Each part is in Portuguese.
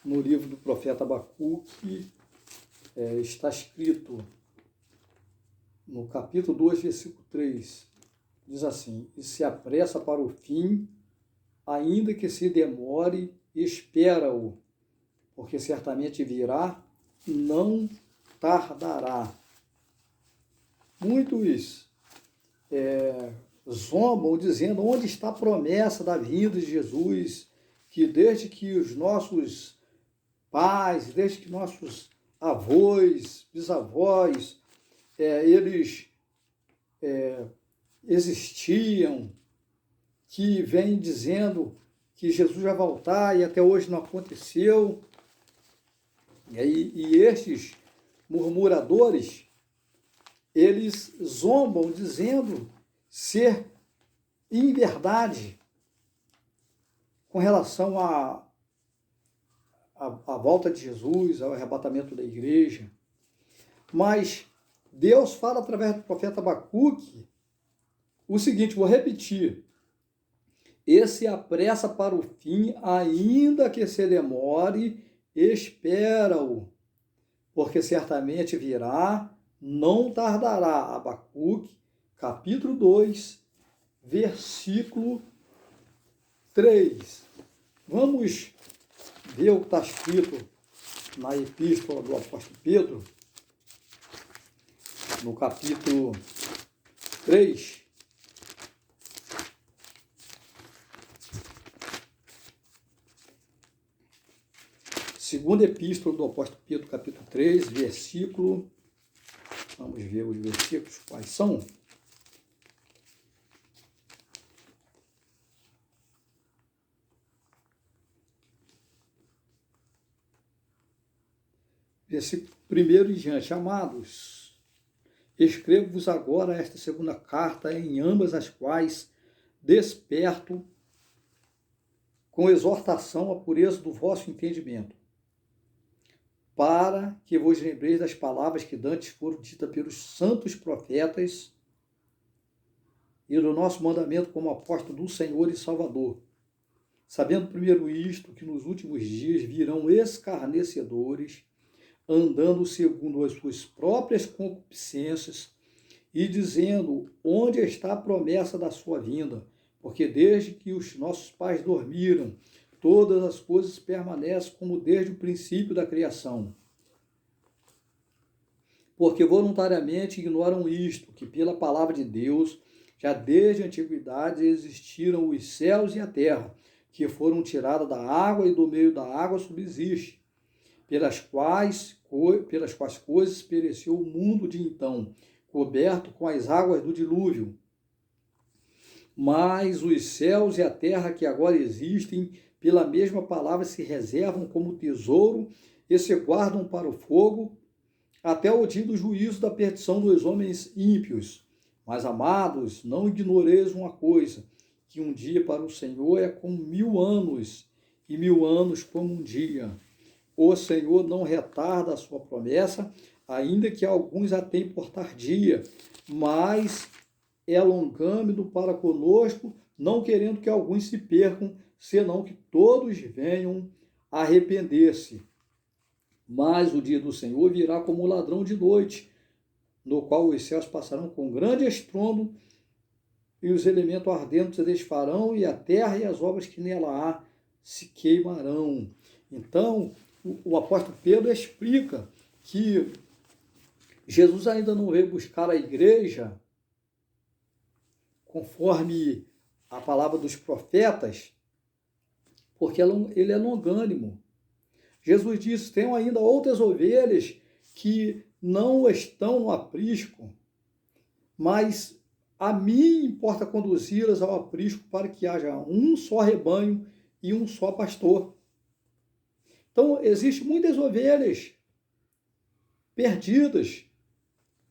no livro do profeta Abacuque, está escrito no capítulo 2, versículo 3, diz assim: e se apressa para o fim, ainda que se demore, espera-o, porque certamente virá, não tardará. Muitos zombam dizendo onde está a promessa da vinda de Jesus, que desde que os nossos pais, desde que nossos avós, bisavós, eles existiam, que vem dizendo que Jesus vai voltar e até hoje não aconteceu. E estes murmuradores, eles zombam dizendo ser inverdade com relação à volta de Jesus, ao arrebatamento da igreja. Mas Deus fala através do profeta Abacuque o seguinte, vou repetir: e se apressa para o fim, ainda que se demore, espera-o, porque certamente virá, não tardará. Abacuque, capítulo 2, versículo 3. Vamos ver o que está escrito na epístola do apóstolo Pedro, no capítulo 3. Segunda epístola do apóstolo Pedro, capítulo 3, versículo... Vamos ver os versículos quais são. Versículo 1 em diante. Amados, escrevo-vos agora esta segunda carta, em ambas as quais desperto com exortação a pureza do vosso entendimento, para que vos lembreis das palavras que dantes foram ditas pelos santos profetas e do nosso mandamento como apóstolo do Senhor e Salvador. Sabendo primeiro isto, que nos últimos dias virão escarnecedores, andando segundo as suas próprias concupiscências, e dizendo, onde está a promessa da sua vinda? Porque desde que os nossos pais dormiram, todas as coisas permanecem como desde o princípio da criação. Porque voluntariamente ignoram isto, que pela palavra de Deus, já desde a antiguidade existiram os céus e a terra, que foram tiradas da água e do meio da água subsiste, pelas quais coisas pereceu o mundo de então, coberto com as águas do dilúvio. Mas os céus e a terra que agora existem, pela mesma palavra se reservam como tesouro e se guardam para o fogo, até o dia do juízo da perdição dos homens ímpios. Mas, amados, não ignoreis uma coisa, que um dia para o Senhor é como 1000 anos, e 1000 anos como um dia. O Senhor não retarda a sua promessa, ainda que alguns a tenham por tardia, mas é longâmino para conosco, não querendo que alguns se percam, senão que todos venham a arrepender-se. Mas o dia do Senhor virá como ladrão de noite, no qual os céus passarão com grande estrondo, e os elementos ardentes se desfarão, e a terra e as obras que nela há se queimarão. Então, o apóstolo Pedro explica que Jesus ainda não veio buscar a igreja conforme a palavra dos profetas, porque ele é longânimo. Jesus disse, tenho ainda outras ovelhas que não estão no aprisco, mas a mim importa conduzi-las ao aprisco para que haja um só rebanho e um só pastor. Então, existem muitas ovelhas perdidas,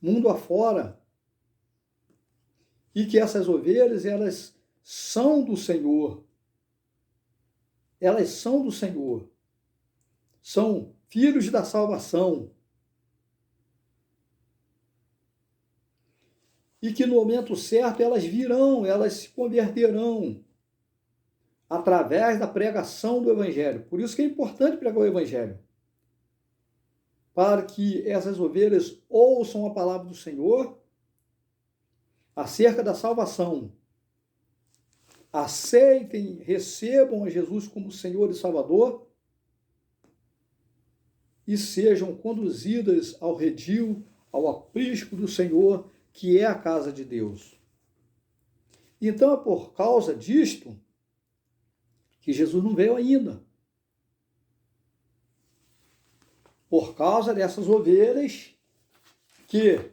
mundo afora, e que essas ovelhas, elas são do Senhor. Elas são do Senhor. São filhos da salvação. E que no momento certo elas virão, elas se converterão. através da pregação do Evangelho. Por isso que é importante pregar o Evangelho, para que essas ovelhas ouçam a palavra do Senhor acerca da salvação, aceitem, recebam a Jesus como Senhor e Salvador e sejam conduzidas ao redil, ao aprisco do Senhor, que é a casa de Deus. Então é por causa disto que Jesus não veio ainda. Por causa dessas ovelhas que,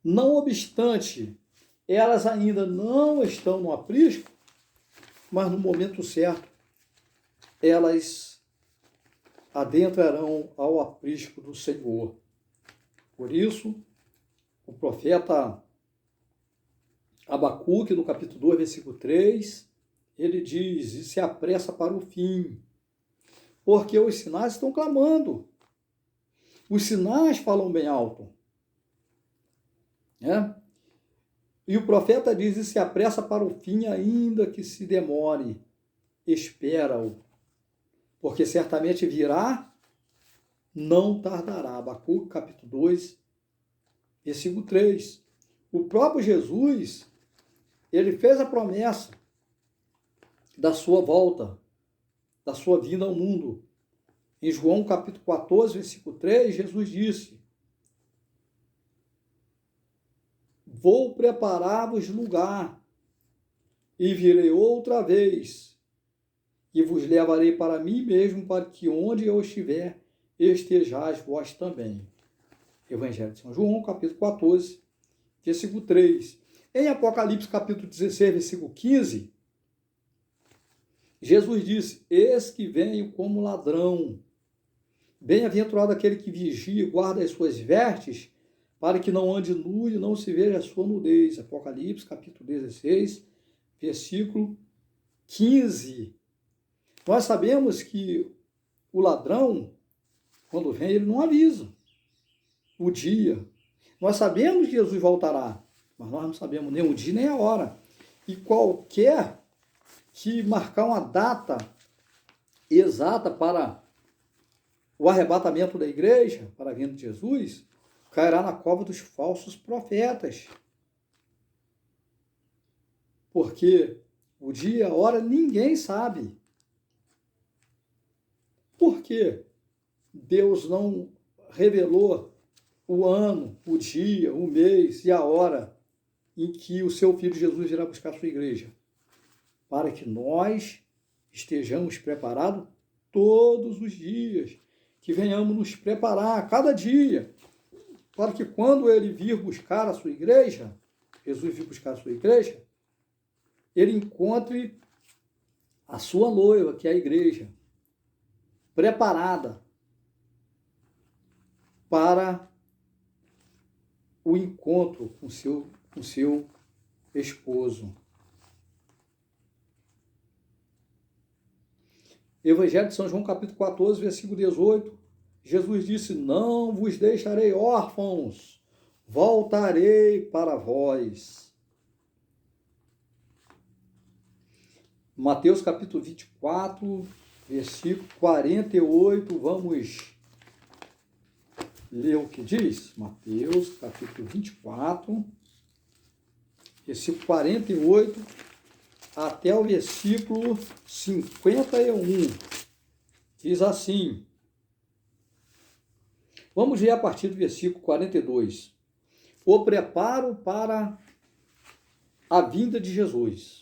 não obstante, elas ainda não estão no aprisco, mas no momento certo, elas adentrarão ao aprisco do Senhor. Por isso, o profeta Abacuque, no capítulo 2, versículo 3, ele diz, e se apressa para o fim, porque os sinais estão clamando. Os sinais falam bem alto. Né? E o profeta diz, e se apressa para o fim, ainda que se demore, espera-o, porque certamente virá, não tardará. Abacuque, capítulo 2, versículo 3. O próprio Jesus, ele fez a promessa da sua volta, da sua vinda ao mundo. Em João, capítulo 14, versículo 3, Jesus disse, vou preparar-vos lugar, e virei outra vez, e vos levarei para mim mesmo, para que onde eu estiver, estejais vós também. Evangelho de São João, capítulo 14, versículo 3. Em Apocalipse, capítulo 16, versículo 15, Jesus disse, eis que venho como ladrão. Bem-aventurado aquele que vigia e guarda as suas vestes, para que não ande nu e não se veja a sua nudez. Apocalipse, capítulo 16, versículo 15. Nós sabemos que o ladrão, quando vem, ele não avisa o dia. Nós sabemos que Jesus voltará, mas nós não sabemos nem o dia nem a hora. E qualquer que marcar uma data exata para o arrebatamento da igreja, para a vinda de Jesus, cairá na cova dos falsos profetas. Porque o dia e a hora ninguém sabe. Por quê? Deus não revelou o ano, o dia, o mês e a hora em que o seu Filho Jesus irá buscar a sua igreja, para que nós estejamos preparados todos os dias, que venhamos nos preparar a cada dia, para que quando ele vir buscar a sua igreja, Jesus vir buscar a sua igreja, ele encontre a sua noiva, que é a igreja, preparada para o encontro com seu esposo. Evangelho de São João, capítulo 14, versículo 18, Jesus disse, não vos deixarei órfãos, voltarei para vós. Mateus, capítulo 24, versículo 48, vamos ler o que diz? Mateus, capítulo 24, versículo 48, até o versículo 51. Diz assim, vamos ler a partir do versículo 42. O preparo para a vinda de Jesus.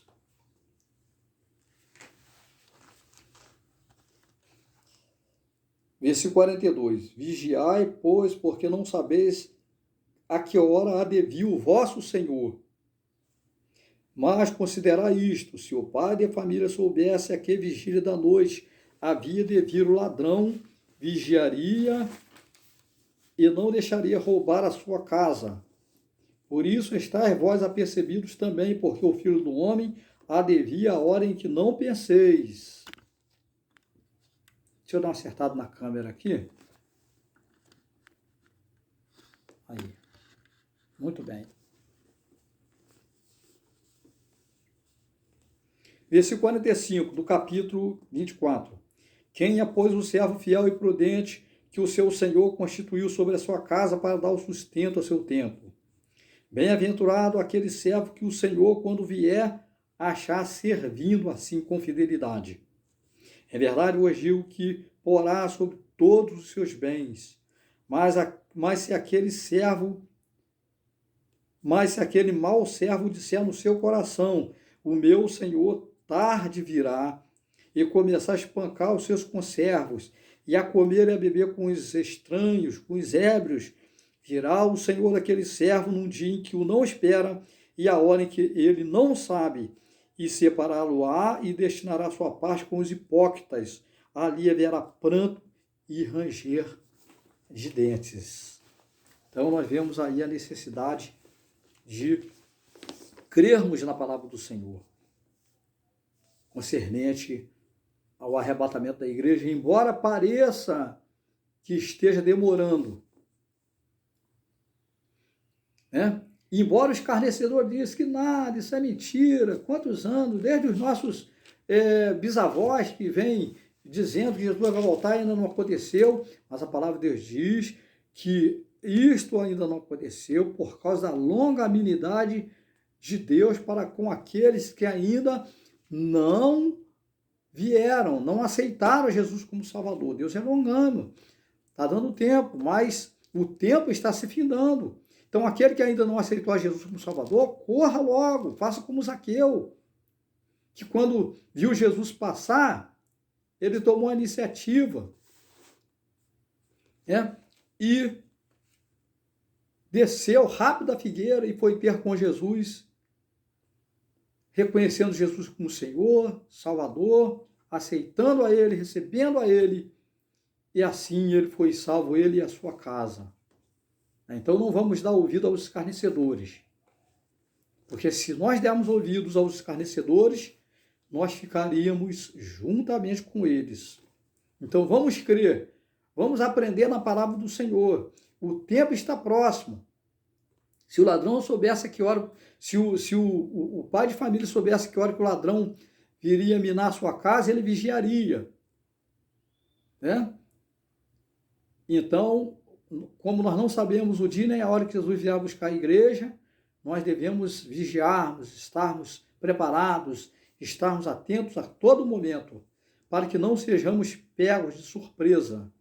Versículo 42. Vigiai, pois, porque não sabeis a que hora há de vir o vosso Senhor. Mas considerai isto, se o pai de família soubesse a que vigília da noite havia de vir o ladrão, vigiaria e não deixaria roubar a sua casa. Por isso estáis vós apercebidos também, porque o Filho do Homem há de vir a hora em que não penseis. Deixa eu dar uma acertada na câmera aqui. Aí. Muito bem. Versículo 45 do capítulo 24. Quem é, pois, o servo fiel e prudente que o seu Senhor constituiu sobre a sua casa para dar o sustento a seu tempo? Bem-aventurado aquele servo que o Senhor, quando vier, achar servindo assim com fidelidade. É verdade, vos digo que porá sobre todos os seus bens, mas se aquele mau servo disser no seu coração, o meu Senhor tarde virá, e começar a espancar os seus conservos, e a comer e a beber com os estranhos, com os ébrios, virá o Senhor daquele servo num dia em que o não espera, e a hora em que ele não sabe, e separá-lo-á e destinará sua parte com os hipócritas. Ali haverá pranto e ranger de dentes. Então nós vemos aí a necessidade de crermos na palavra do Senhor, concernente ao arrebatamento da igreja, embora pareça que esteja demorando, né? Embora o escarnecedor disse que nada, isso é mentira, quantos anos, desde os nossos bisavós que vêm dizendo que Jesus vai voltar e ainda não aconteceu, mas a palavra de Deus diz que isto ainda não aconteceu por causa da longanimidade de Deus para com aqueles que ainda não vieram, não aceitaram Jesus como Salvador. Deus é longano, está dando tempo, mas o tempo está se findando. Então, aquele que ainda não aceitou a Jesus como Salvador, corra logo, faça como Zaqueu, que quando viu Jesus passar, ele tomou a iniciativa, né? E desceu rápido da figueira e foi ter com Jesus, reconhecendo Jesus como Senhor, Salvador, aceitando a Ele, recebendo a Ele, e assim ele foi salvo, ele e a sua casa. Então não vamos dar ouvido aos escarnecedores, porque se nós dermos ouvidos aos escarnecedores, nós ficaríamos juntamente com eles. Então vamos crer, vamos aprender na palavra do Senhor. O tempo está próximo. Se o ladrão soubesse que hora, se o pai de família soubesse que hora que o ladrão viria minar a sua casa, ele vigiaria, né? Então, como nós não sabemos o dia nem a hora que Jesus vier buscar a igreja, nós devemos vigiarmos, estarmos preparados, estarmos atentos a todo momento, para que não sejamos pegos de surpresa.